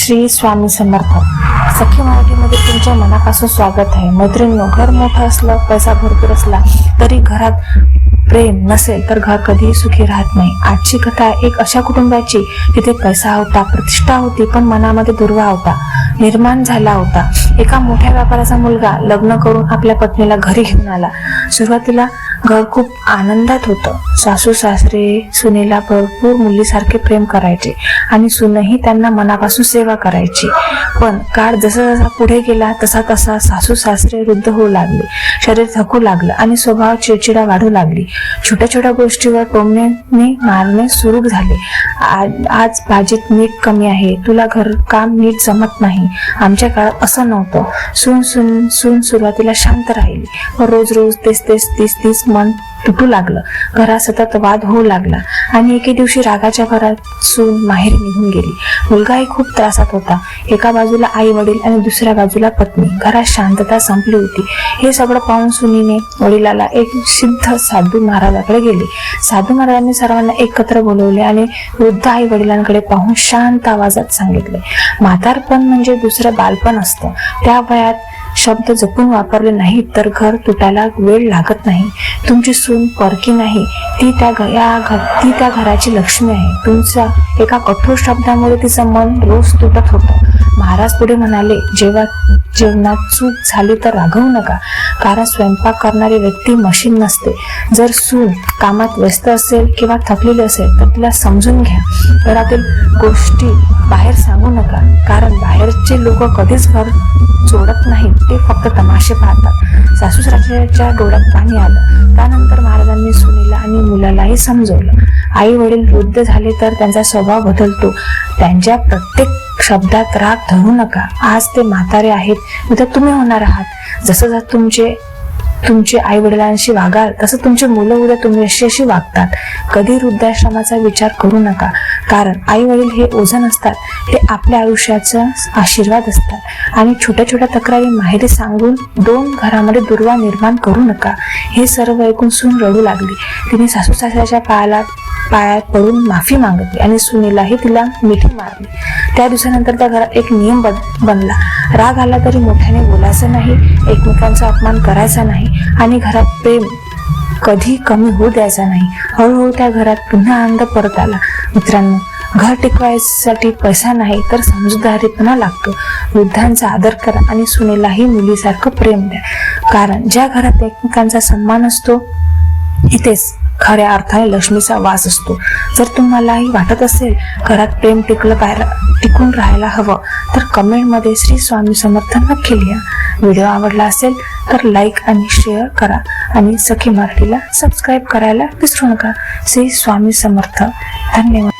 श्री स्वामी समर्थ. सखी मराठीमध्ये तुमच्या मनापासून स्वागत आहे. मैत्रिणींनो, घर मोठं असलं, पैसा भरपूर असला तरी घरात प्रेम नसेल तर घर कधीही सुखी राहत नाही. आजची कथा एक अशा कुटुंबाची जिथे पैसा होता, प्रतिष्ठा होती, पण मनामध्ये दुर्वा होता निर्माण झाला होता. एका मोठ्या व्यापाराचा मुलगा लग्न करून आपल्या पत्नीला घरी घेऊन आला. सुरुवातीला घर खूप आनंदात होतं. सासू सासरे सुनेला भरपूर मुलीसारखे प्रेम करायचे आणि सुनही त्यांना मनापासून सेवा करायची. पण काळ जसा जसा पुढे गेला तसा तसा सासू सासरे वृद्ध होऊ लागले, शरीर थकू लागलं आणि स्वभाव चिडचिडा वाढू लागली. छोट्या छोट्या गोष्टीवर टोमणे मारणे सुरू झाले. आज भाजीत मीठ कमी आहे, तुला घर काम नीट जमत नाही. आमच्या काळात असं नव्हतं. सून सुरुवातीला शांत राहिली, पण रोज रोज तेच मन तुटू लागलं. घरात सतत वाद होऊ लागला आणि एके दिवशी रागाच्या भरात सून माहेरी निघून गेली. मुलगाही खूप त्रासात होता. एका बाजूला आई वडील आणि दुसऱ्या बाजूला पत्नी. घरात शांतता संपली होती. हे सगळं पाहून सुनीने वडिलाला एक सिद्ध साधू महाराजाकडे गेले. साधू महाराजांनी सर्वांना एकत्र बोलवले आणि वृद्ध आई वडिलांकडे पाहून शांत आवाजात सांगितले, म्हातारपण म्हणजे दुसरं बालपण असतं. त्या वयात शब्द जपून वापरले नाही तर घर तुटायला वेळ लागत नाही. तुमची सून परकी नाही, ती त्या घराची लक्ष्मी आहे. तुमच्या एका कठोर शब्दामुळे तिचं मन रोज तुटत होतं. महाराज पुढे म्हणाले, जेवणात चूक झाली तर रागवू नका, कारण स्वयंपाक करणारी व्यक्ती मशीन नसते. जर सून कामात व्यस्त असेल किंवा थकलेली असेल तर तिला समजून घ्या. घरातील गोष्टी बाहेर सांगू नका, कारण बाहेरचे लोक कधीच घर सोडत नाहीत, ते फक्त तमाशे पाहतात. सासूसासऱ्याच्या डोळ्यात पाणी आलं. त्यानंतर महाराजांनी सुनेला आणि मुलालाही समजवलं, आई वडील वृद्ध झाले तर त्यांचा स्वभाव बदलतो. त्यांच्या प्रत्येक शब्दात राग धरू नका. आज ते म्हातारे आहेत, उद्या तुम्ही होणार आहात. जसं तुमचे आई वडिलांशी वागाल तसं तुमचे मुलं उद्या तुमच्याशी वागतात. कधी वृद्धाश्रमाचा विचार करू नका, कारण आई वडील हे ओझं नसतात, ते आपल्या आयुष्याचा आशीर्वाद असतात. आणि छोट्या छोट्या तक्रारी माहेरी सांगून दोन घरामध्ये दुर्वा निर्माण करू नका. हे सर्व ऐकून सून रडू लागली. तिने सासू सासऱ्याच्या पायात पडून माफी मागितली आणि सुनेलाही तिला मिठी मारली. त्या दिवसानंतर त्या घरात एक नियम बनला, राग आला तरी मोठ्याने बोलायचं नाही, एकमेकांचा अपमान करायचा नाही आणि घरात प्रेम कधी कमी होऊ द्यायचा नाही. हळूहळू त्या घरात पुन्हा आनंद परत आला. मित्रांनो, घर टिकवायसाठी पैसा नाही तर समजूतदारीपणा लागतो. वृद्धांचा आदर करा आणि सुनेलाही मुलीसारखं प्रेम द्या, कारण ज्या घरात एकमेकांचा सन्मान असतो इथेच खऱ्या अर्थाने लक्ष्मीचा वास असतो. जर तुम्हालाही वाटत असेल घरात प्रेम टिकून राहायला हवं तर कमेंटमध्ये श्री स्वामी समर्थ नक्की लिहा. व्हिडिओ आवडला असेल तर लाईक आणि शेअर करा आणि सखी मराठीला सबस्क्राईब करायला विसरू नका. श्री स्वामी समर्थ. धन्यवाद.